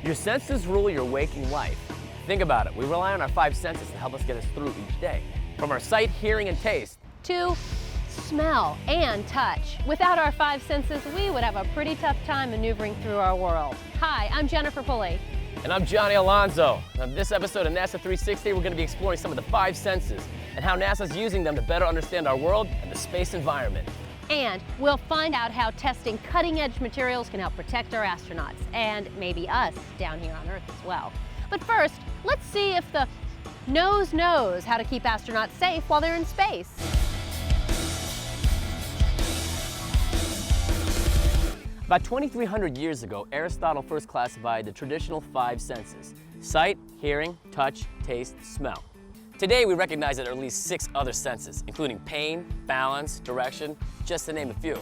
Your senses rule your waking life. Think about it. We rely on our five senses to help us get us through each day. From our sight, hearing, and taste. To smell and touch. Without our five senses, we would have a pretty tough time maneuvering through our world. Hi, I'm Jennifer Pulley. And I'm Johnny Alonso. On this episode of NASA 360, we're going to be exploring some of the five senses and how NASA's using them to better understand our world and the space environment. And we'll find out how testing cutting-edge materials can help protect our astronauts, and maybe us down here on Earth as well. But first, let's see if the nose knows how to keep astronauts safe while they're in space. About 2,300 years ago, Aristotle first classified the traditional five senses: sight, hearing, touch, taste, smell. Today, we recognize that there are at least 6 other senses, including pain, balance, direction, just to name a few.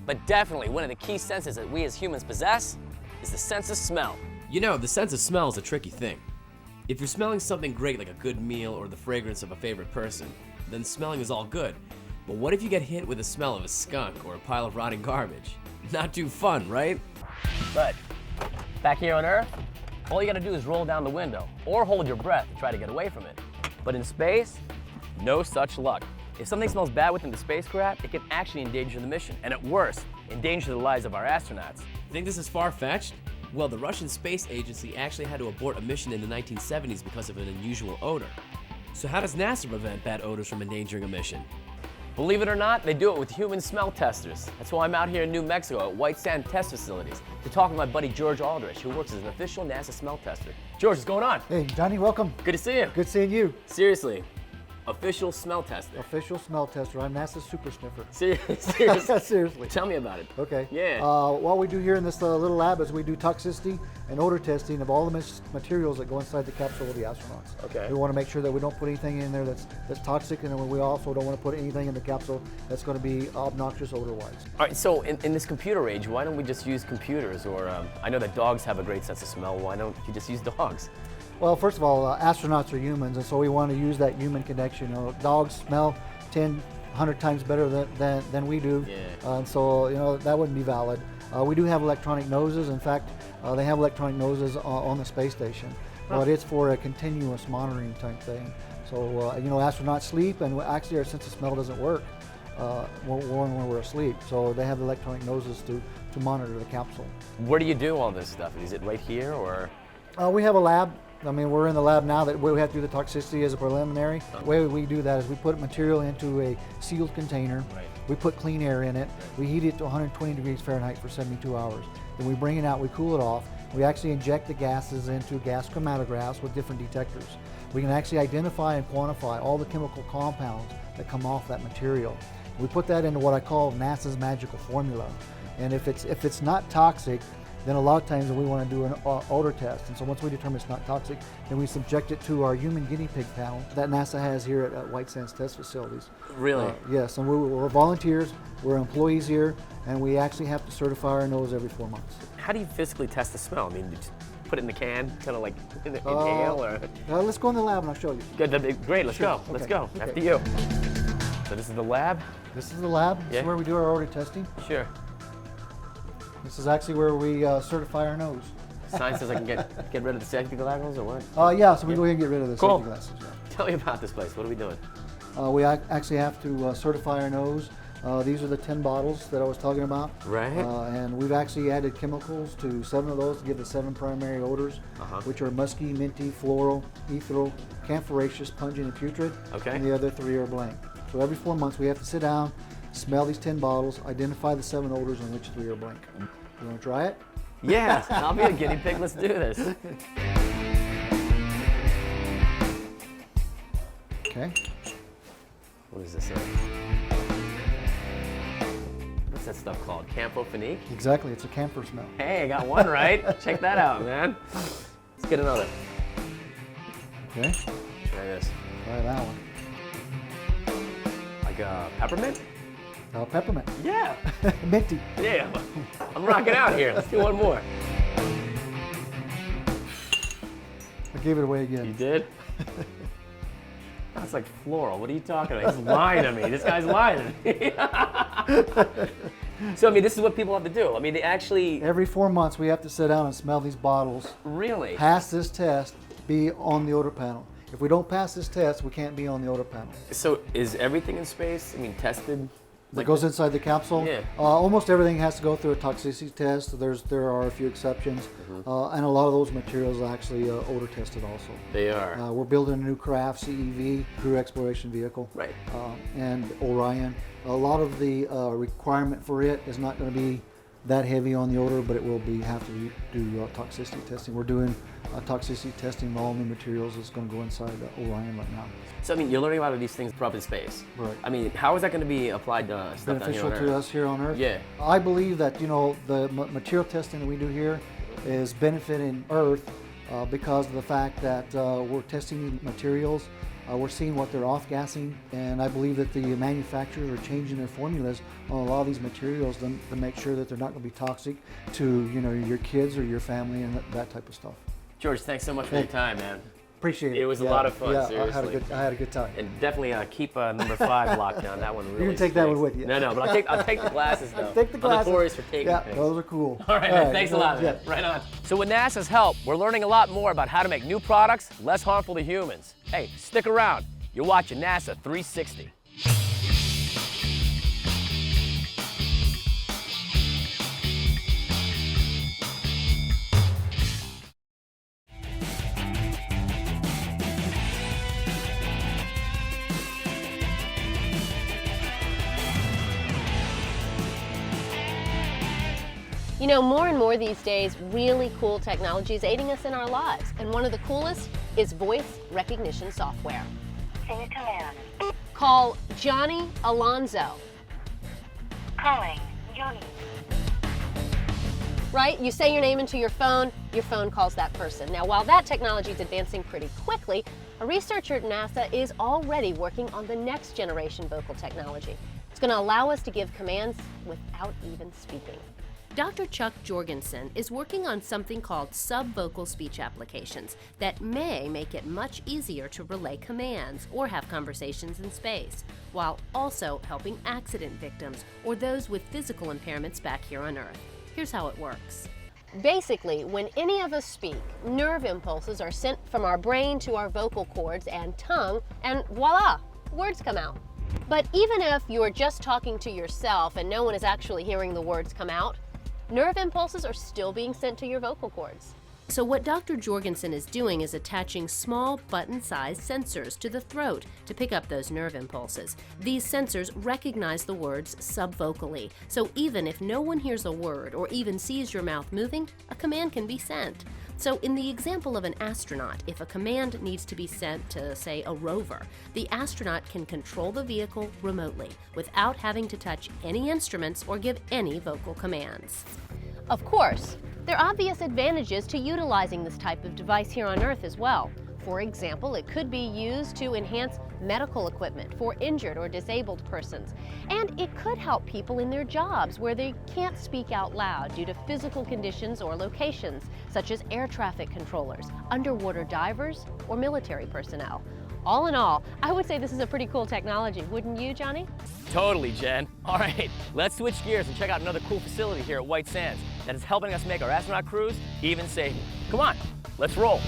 But definitely, one of the key senses that we as humans possess is the sense of smell. You know, the sense of smell is a tricky thing. If you're smelling something great like a good meal or the fragrance of a favorite person, then smelling is all good. But what if you get hit with the smell of a skunk or a pile of rotting garbage? Not too fun, right? But back here on Earth, all you gotta do is roll down the window or hold your breath to try to get away from it. But in space, no such luck. If something smells bad within the spacecraft, it can actually endanger the mission, and at worst, endanger the lives of our astronauts. Think this is far-fetched? Well, the Russian Space Agency actually had to abort a mission in the 1970s because of an unusual odor. So how does NASA prevent bad odors from endangering a mission? Believe it or not, they do it with human smell testers. That's why I'm out here in New Mexico at White Sand Test Facilities to talk with my buddy George Aldrich, who works as an official NASA smell tester. George, what's going on? Hey, Johnny, welcome. Good to see you. Good seeing you. Seriously, official smell tester. Official smell tester. I'm NASA's super sniffer. Seriously. Seriously. Tell me about it. Okay. Yeah. What we do here in this little lab is we do toxicity and odor testing of all the materials that go inside the capsule of the astronauts. Okay. We want to make sure that we don't put anything in there that's toxic, and then we also don't want to put anything in the capsule that's going to be obnoxious odor-wise. All right, so in this computer age, why don't we just use computers? Or I know that dogs have a great sense of smell. Why don't you just use dogs? Well, first of all, astronauts are humans, and so we want to use that human connection. You know, dogs smell 10, 100 times better than we do, Yeah. and so that wouldn't be valid. We do have electronic noses. In fact, they have electronic noses on the space station, but it's for a continuous monitoring type thing. So astronauts sleep, and actually our sense of smell doesn't work when we're asleep. So they have electronic noses to monitor the capsule. Where do you do all this stuff? Is it right here, or? We have a lab. I mean, we're in the lab now. That we have to do the toxicity as a preliminary. The way we do that is we put material into a sealed container. Right. We put clean air in it. We heat it to 120 degrees Fahrenheit for 72 hours. Then we bring it out, we cool it off. We actually inject the gases into gas chromatographs with different detectors. We can actually identify and quantify all the chemical compounds that come off that material. We put that into what I call NASA's magical formula. And if it's not toxic, then a lot of times we want to do an odor test. And so once we determine it's not toxic, then we subject it to our human guinea pig panel that NASA has here at White Sands Test Facilities. Really? Yes, and we're volunteers, we're employees here, and we actually have to certify our nose every 4 months. How do you physically test the smell? I mean, you just put it in the can, kind of like inhale, or? Let's go in the lab and I'll show you. Good, that'd be great, let's Sure. go, let's Okay. go, Okay. after you. So this is the lab? This is the lab. This Yeah. is where we do our odor testing. Sure. This is actually where we certify our nose. Science says I can get rid of the safety goggles, or what? Yeah, so we go ahead and get rid of the Cool. safety glasses. Yeah. Tell me about this place, what are we doing? We actually have to certify our nose. These are the 10 bottles that I was talking about. Right. And we've actually added chemicals to 7 of those to give the 7 primary odors, which are musky, minty, floral, ethereal, camphoraceous, pungent, and putrid. Okay. And the other 3 are blank. So every 4 months we have to sit down, smell these 10 bottles, identify the 7 odors on which 3 are blank. You want to try it? Yeah, I'll be a guinea pig, let's do this. Okay. What is this? What's that stuff called? Camphophenique? Exactly, it's a camphor smell. Hey, I got one right. Check that out, man. Let's get another. Okay, Try this. try that one. Like peppermint? Peppermint. Yeah. Minty. Yeah. I'm rocking out here. Let's do one more. I gave it away You again. did? That's like floral. What are you talking about? He's lying to me. This guy's lying to me. So I mean, this is what people have to do. I mean, they actually Every 4 months, we have to sit down and smell these bottles, really. pass this test, be on the odor panel. If we don't pass this test, we can't be on the odor panel. So is everything in space? I mean, tested? That goes inside the capsule. Yeah. Almost everything has to go through a toxicity test. There are a few exceptions, and a lot of those materials are actually odor tested also. They are. We're building a new craft CEV, crew exploration vehicle, Right. and Orion. A lot of the requirement for it is not going to be that heavy on the odor, but it will have to do toxicity testing. We're doing toxicity testing on all new materials that's going to go inside Orion right now. So I mean, you're learning a lot of these things up in space. Right. I mean, how is that going to be applied to stuff down here Beneficial on to Earth? us here on Earth. Yeah. I believe that the material testing that we do here is benefiting Earth because of the fact that we're testing materials. We're seeing what they're off-gassing, and I believe that the manufacturers are changing their formulas on a lot of these materials to make sure that they're not going to be toxic to your kids or your family and that type of stuff. George, thanks so much for your time, man. Appreciate it. It was a lot of fun, Yeah, seriously. I had a good time. And definitely keep number 5 locked down. That one really You're gonna take that stinks. one with you. No, but I'll take the glasses though. Take the glasses. I'm notorious for taking Yeah, things. those are cool. All right, man. Thanks a lot, man. Yeah. Right on. So with NASA's help, we're learning a lot more about how to make new products less harmful to humans. Hey, stick around. You're watching NASA 360. You know, more and more these days, really cool technology is aiding us in our lives. And one of the coolest is voice recognition software. Say a command. Call Johnny Alonzo. Calling Johnny. Right? You say your name into your phone calls that person. Now, while that technology is advancing pretty quickly, a researcher at NASA is already working on the next generation vocal technology. It's going to allow us to give commands without even speaking. Dr. Chuck Jorgensen is working on something called subvocal speech applications that may make it much easier to relay commands or have conversations in space, while also helping accident victims or those with physical impairments back here on Earth. Here's how it works. Basically, when any of us speak, nerve impulses are sent from our brain to our vocal cords and tongue, and voila, words come out. But even if you're just talking to yourself and no one is actually hearing the words come out, nerve impulses are still being sent to your vocal cords. So what Dr. Jorgensen is doing is attaching small button-sized sensors to the throat to pick up those nerve impulses. These sensors recognize the words subvocally, so even if no one hears a word or even sees your mouth moving, a command can be sent. So in the example of an astronaut, if a command needs to be sent to, say, a rover, the astronaut can control the vehicle remotely without having to touch any instruments or give any vocal commands. Of course, there are obvious advantages to utilizing this type of device here on Earth as well. For example, it could be used to enhance medical equipment for injured or disabled persons. And it could help people in their jobs where they can't speak out loud due to physical conditions or locations, such as air traffic controllers, underwater divers, or military personnel. All in all, I would say this is a pretty cool technology, wouldn't you, Johnny? Totally, Jen. All right, let's switch gears and check out another cool facility here at White Sands that is helping us make our astronaut crews even safer. Come on, let's roll.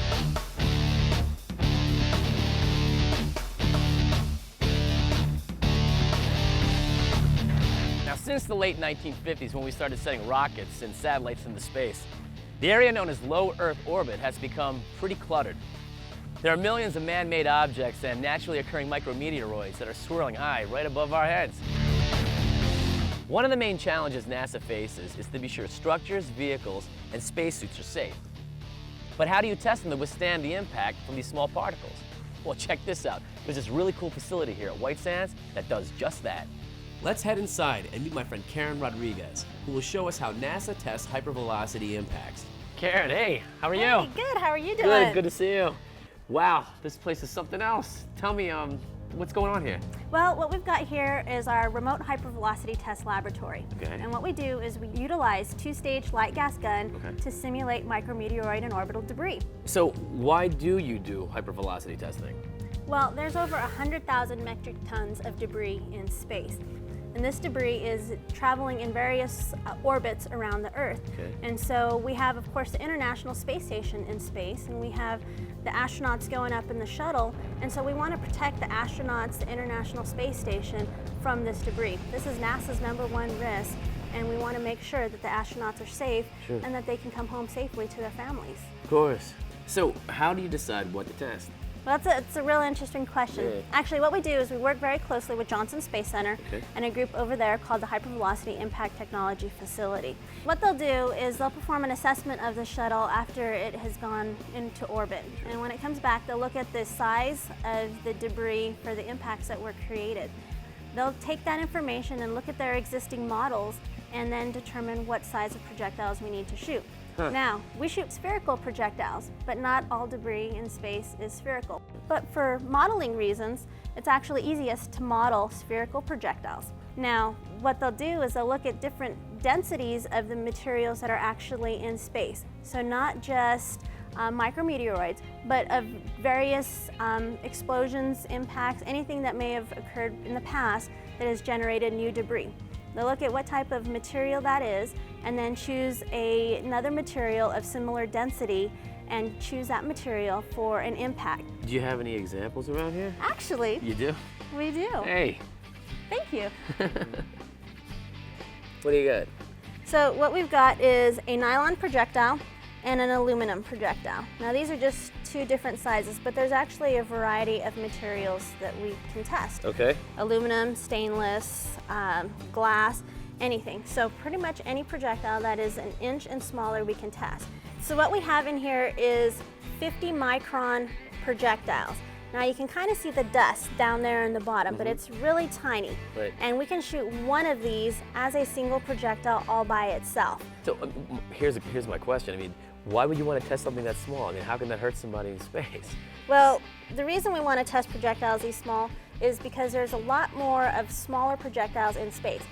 Now, since the late 1950s, when we started sending rockets and satellites into space, the area known as low Earth orbit has become pretty cluttered. There are millions of man-made objects and naturally occurring micrometeoroids that are swirling high right above our heads. One of the main challenges NASA faces is to be sure structures, vehicles, and spacesuits are safe. But how do you test them to withstand the impact from these small particles? Well, check this out. There's this really cool facility here at White Sands that does just that. Let's head inside and meet my friend Karen Rodriguez, who will show us how NASA tests hypervelocity impacts. Karen, hey, how are you? Hey, good. How are you doing? Good, good to see you. Wow, this place is something else. Tell me, what's going on here? Well, what we've got here is our remote hypervelocity test laboratory. Okay. And what we do is we utilize two-stage light gas gun to simulate micrometeoroid and orbital debris. So why do you do hypervelocity testing? Well, there's over 100,000 metric tons of debris in space. And this debris is traveling in various orbits around the Earth. Okay. And so we have, of course, the International Space Station in space, and we have the astronauts going up in the shuttle. And so we want to protect the astronauts, the International Space Station, from this debris. This is NASA's #1 risk, and we want to make sure that the astronauts are safe and that they can come home safely to their families. Of course. So how do you decide what to test? Well, it's a real interesting question. Yeah. Actually, what we do is we work very closely with Johnson Space Center and a group over there called the Hypervelocity Impact Technology Facility. What they'll do is they'll perform an assessment of the shuttle after it has gone into orbit. And when it comes back, they'll look at the size of the debris for the impacts that were created. They'll take that information and look at their existing models and then determine what size of projectiles we need to shoot. Now, we shoot spherical projectiles, but not all debris in space is spherical. But for modeling reasons, it's actually easiest to model spherical projectiles. Now, what they'll do is they'll look at different densities of the materials that are actually in space. So not just micrometeoroids, but of various explosions, impacts, anything that may have occurred in the past that has generated new debris. They'll look at what type of material that is and then choose another material of similar density and choose that material for an impact. Do you have any examples around here? Actually, You do? we do. Hey, Thank you. what do you got? So what we've got is a nylon projectile and an aluminum projectile. Now these are just two different sizes, but there's actually a variety of materials that we can test. Okay. Aluminum, stainless, glass, anything. So pretty much any projectile that is an inch and smaller we can test. So what we have in here is 50 micron projectiles. Now you can kind of see the dust down there in the bottom, but it's really tiny. Right. And we can shoot one of these as a single projectile all by itself. So here's my question. I mean, why would you want to test something that small? I mean, how can that hurt somebody in space? Well, the reason we want to test projectiles these small is because there's a lot more of smaller projectiles in space.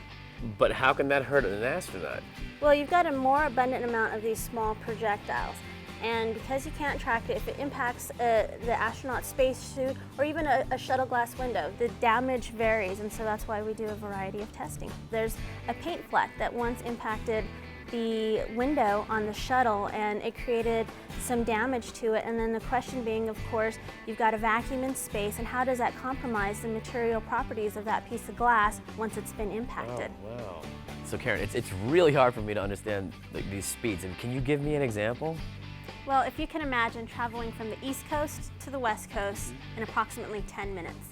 But how can that hurt an astronaut? Well, you've got a more abundant amount of these small projectiles. And because you can't track it, if it impacts the astronaut spacesuit or even a shuttle glass window, the damage varies, and so that's why we do a variety of testing. There's a paint fleck that once impacted the window on the shuttle and it created some damage to it, and then the question being, of course, you've got a vacuum in space, and how does that compromise the material properties of that piece of glass once it's been impacted? Oh, wow. So Karen, it's really hard for me to understand these speeds. And can you give me an example? Well, if you can imagine traveling from the East Coast to the West Coast in approximately 10 minutes.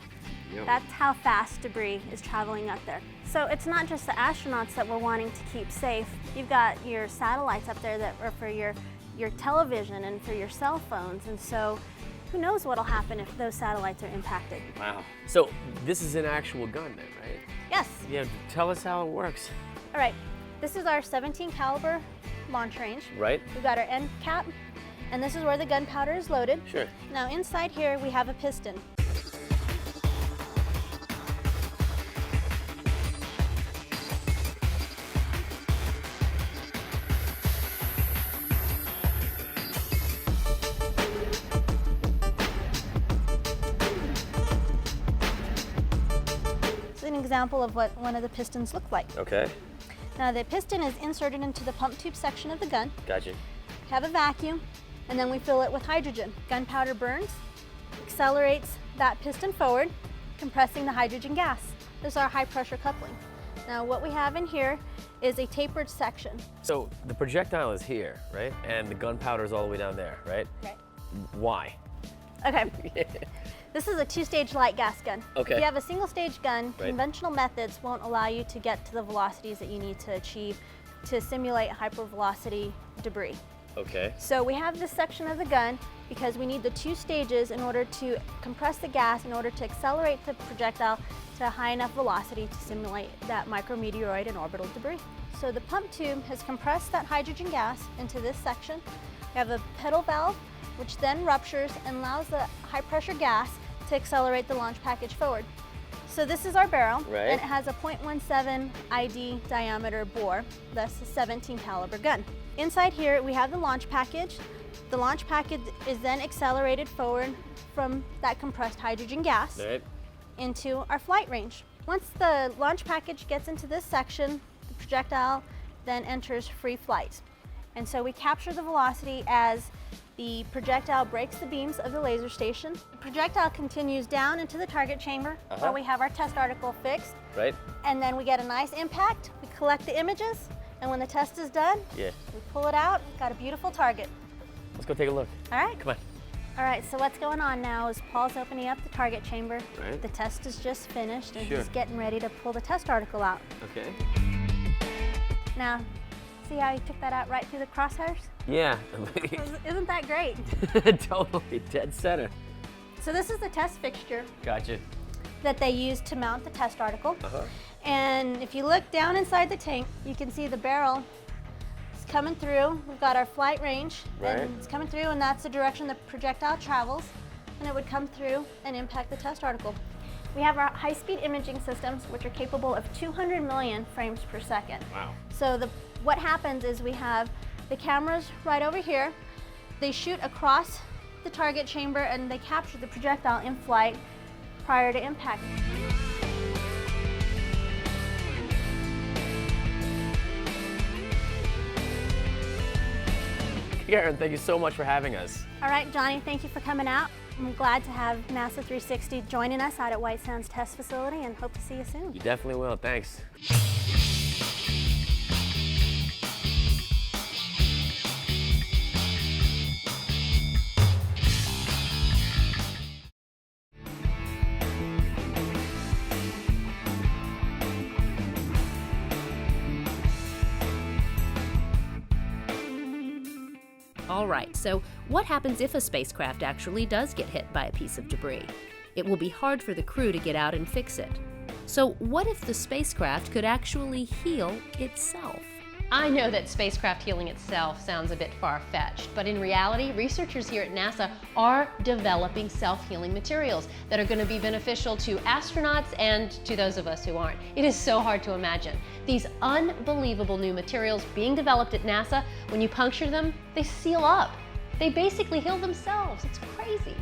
Yep. That's how fast debris is traveling up there. So it's not just the astronauts that we're wanting to keep safe. You've got your satellites up there that are for your television and for your cell phones. And so who knows what'll happen if those satellites are impacted. Wow. So this is an actual gun then, right? Yes. Yeah, tell us how it works. All right. This is our 17 caliber launch range. Right? We've got our end cap, and this is where the gunpowder is loaded. Sure. Now inside here we have a piston. This is an example of what one of the pistons look like. Okay. Now the piston is inserted into the pump tube section of the gun. Gotcha. We have a vacuum, and then we fill it with hydrogen. Gunpowder burns, accelerates that piston forward, compressing the hydrogen gas. This is our high pressure coupling. Now what we have in here is a tapered section. So the projectile is here, right? And the gunpowder is all the way down there, right? Right. Why? Okay. This is a two-stage light gas gun. Okay. If you have a single-stage gun, Right. conventional methods won't allow you to get to the velocities that you need to achieve to simulate hypervelocity debris. Okay. So we have this section of the gun because we need the two stages in order to compress the gas in order to accelerate the projectile to a high enough velocity to simulate that micrometeoroid and orbital debris. So the pump tube has compressed that hydrogen gas into this section. We have a pedal valve which then ruptures and allows the high pressure gas to accelerate the launch package forward. So this is our barrel, Right. and it has a .17 ID diameter bore. That's a 17 caliber gun. Inside here we have the launch package. The launch package is then accelerated forward from that compressed hydrogen gas Right. into our flight range. Once the launch package gets into this section, the projectile then enters free flight. And so we capture the velocity as the projectile breaks the beams of the laser station. The projectile continues down into the target chamber where we have our test article fixed. Right? And then we get a nice impact, we collect the images, and when the test is done, Yeah. we pull it out, got a beautiful target. Let's go take a look. All right? Come on. All right, so what's going on now is Paul's opening up the target chamber. Right. The test is just finished, and Sure. he's getting ready to pull the test article out. Okay. Now, see how he took that out right through the crosshairs? Yeah. Isn't that great? Totally. Dead center. So this is the test fixture Gotcha. that they use to mount the test article. Uh-huh. And if you look down inside the tank, you can see the barrel is coming through. We've got our flight range, Right. and it's coming through, and that's the direction the projectile travels, and it would come through and impact the test article. We have our high-speed imaging systems, which are capable of 200 million frames per second. Wow. So what happens is we have the cameras right over here. They shoot across the target chamber, and they capture the projectile in flight prior to impact. Karen, thank you so much for having us. All right, Johnny, thank you for coming out. I'm glad to have NASA 360 joining us out at White Sands Test Facility, and hope to see you soon. You definitely will. Thanks. All right, so what happens if a spacecraft actually does get hit by a piece of debris? It will be hard for the crew to get out and fix it. So what if the spacecraft could actually heal itself? I know that spacecraft healing itself sounds a bit far-fetched, but in reality, researchers here at NASA are developing self-healing materials that are going to be beneficial to astronauts and to those of us who aren't. It is so hard to imagine. These unbelievable new materials being developed at NASA, when you puncture them, they seal up. They basically heal themselves. It's crazy.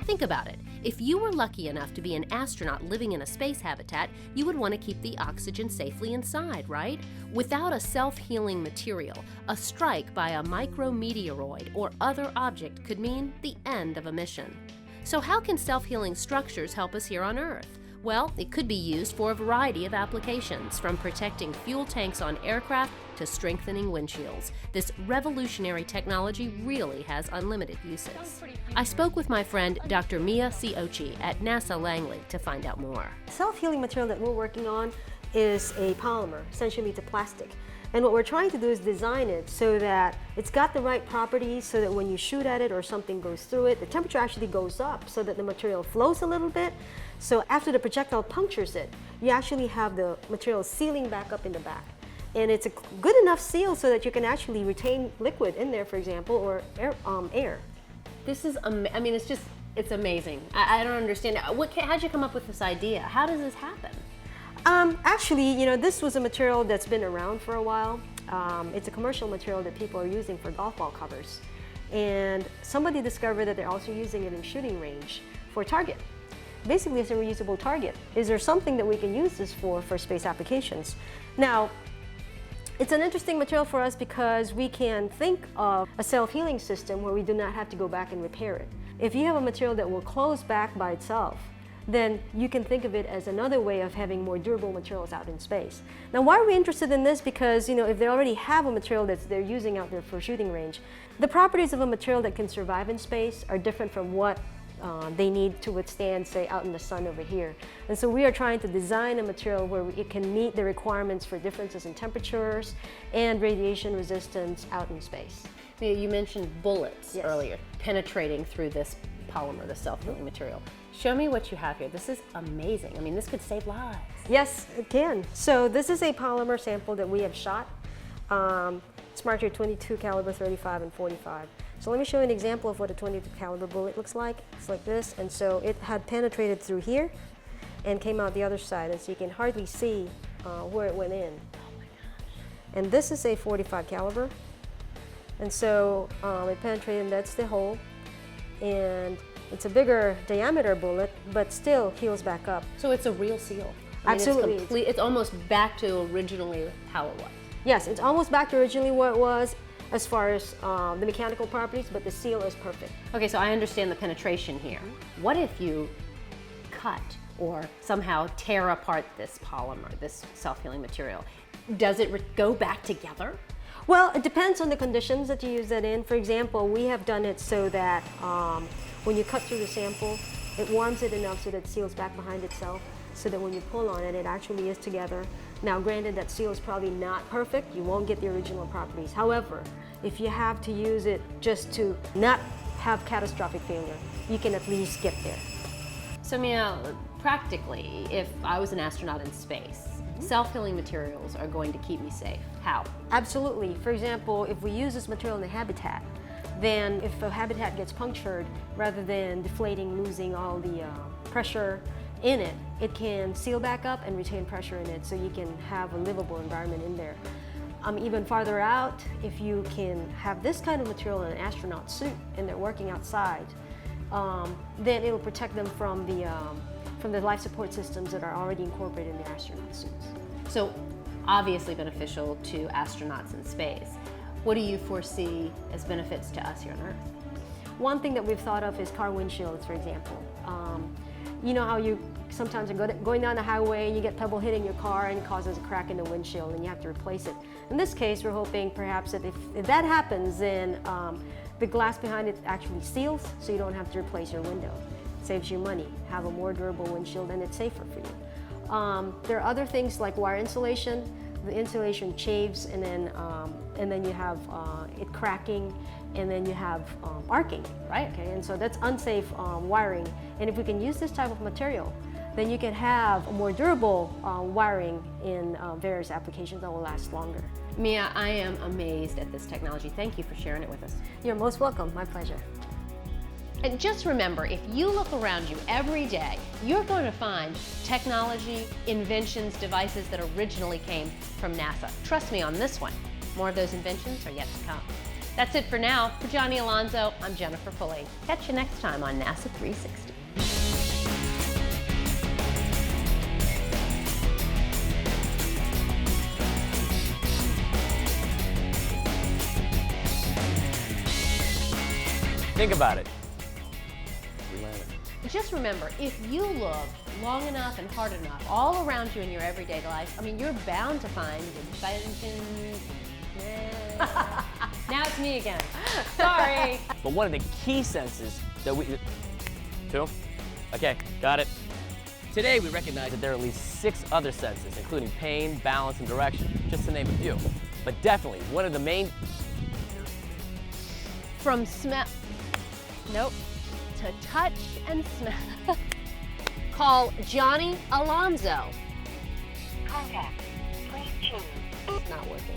Think about it. If you were lucky enough to be an astronaut living in a space habitat, you would want to keep the oxygen safely inside, right? Without a self-healing material, a strike by a micrometeoroid or other object could mean the end of a mission. So how can self-healing structures help us here on Earth? Well, it could be used for a variety of applications, from protecting fuel tanks on aircraft to strengthening windshields. This revolutionary technology really has unlimited uses. I spoke with my friend Dr. Mia Siochi at NASA Langley to find out more. Self-healing material that we're working on is a polymer. Essentially, it's a plastic. And what we're trying to do is design it so that it's got the right properties so that when you shoot at it or something goes through it, the temperature actually goes up so that the material flows a little bit. So after the projectile punctures it, you actually have the material sealing back up in the back. And it's a good enough seal so that you can actually retain liquid in there, for example, or air. This is, I mean, it's amazing. I don't understand. How'd you come up with this idea? How does this happen? Actually, you know, this was a material that's been around for a while. It's a commercial material that people are using for golf ball covers. And somebody discovered that they're also using it in shooting range for target. Basically, it's a reusable target. Is there something that we can use this for space applications? Now, it's an interesting material for us because we can think of a self-healing system where we do not have to go back and repair it. If you have a material that will close back by itself, then you can think of it as another way of having more durable materials out in space. Now, why are we interested in this? Because, you know, if they already have a material that they're using out there for shooting range, the properties of a material that can survive in space are different from what they need to withstand, say, out in the sun over here. And so we are trying to design a material where it can meet the requirements for differences in temperatures and radiation resistance out in space. You mentioned bullets Yes. earlier, penetrating through this polymer, the self-healing material. Show me what you have here. This is amazing. I mean, this could save lives. Yes, it can. So this is a polymer sample that we have shot. It's marked here 22 caliber, 35, and 45. So let me show you an example of what a 22 caliber bullet looks like. It's like this, and so it had penetrated through here and came out the other side, and so you can hardly see where it went in. And this is a 45 caliber, and so it penetrated, and that's the hole. And it's a bigger diameter bullet, but still heals back up. So it's a real seal. I mean, Absolutely. It's almost back to originally how it was. Yes, it's almost back to originally what it was as far as the mechanical properties, but the seal is perfect. Okay, so I understand the penetration here. What if you cut or somehow tear apart this polymer, this self-healing material? Does it go back together? Well, it depends on the conditions that you use that in. For example, we have done it so that when you cut through the sample, it warms it enough so that it seals back behind itself, so that when you pull on it, it actually is together. Now, granted, that seal is probably not perfect. You won't get the original properties. However, if you have to use it just to not have catastrophic failure, you can at least get there. So Mia, practically, if I was an astronaut in space, self-healing materials are going to keep me safe. How? Absolutely. For example, if we use this material in the habitat, then if the habitat gets punctured, rather than deflating, losing all the pressure in it, it can seal back up and retain pressure in it so you can have a livable environment in there. Even farther out, if you can have this kind of material in an astronaut suit and they're working outside, then it will protect them from the life support systems that are already incorporated in the astronaut suits. So obviously beneficial to astronauts in space. What do you foresee as benefits to us here on Earth? One thing that we've thought of is car windshields, for example. You know how you sometimes are going down the highway and you get pebble hitting your car and it causes a crack in the windshield and you have to replace it. In this case, we're hoping perhaps that if that happens, then the glass behind it actually seals, so you don't have to replace your window. It saves you money, have a more durable windshield, and it's safer for you. There are other things like wire insulation. The insulation chaves, and then you have it cracking, and then you have arcing, right? Okay, and so that's unsafe wiring. And if we can use this type of material, then you can have a more durable wiring in various applications that will last longer. Mia, I am amazed at this technology. Thank you for sharing it with us. You're most welcome. My pleasure. And just remember, if you look around you every day, you're going to find technology, inventions, devices that originally came from NASA. Trust me on this one. More of those inventions are yet to come. That's it for now. For Johnny Alonso, I'm Jennifer Pulley. Catch you next time on NASA 360. Think about it. Just remember, if you look long enough and hard enough all around you in your everyday life, I mean, you're bound to find inventions. Now it's me again. Sorry. But one of the key senses that we... Two? Okay, got it. Today we recognize that there are at least 6 other senses, including pain, balance, and direction, just to name a few. But definitely, one of the main... From smell... Nope. To touch and smell. Call Johnny Alonso. Contact. Please choose. It's not working.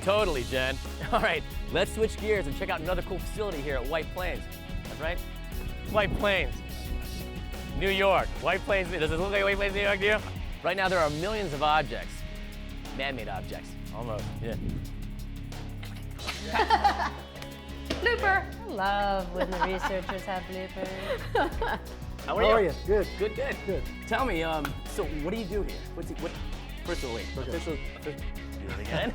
Totally, Jen. All right, let's switch gears and check out another cool facility here at White Plains. That's right. White Plains, New York. White Plains, does it look like White Plains, New York to you? Right now there are millions of objects, man-made objects, almost, yeah. Blooper. I love when the researchers have bloopers. How are you? Good. Good, good. Good. Tell me, so what do you do here? First of all, wait, official, do it again.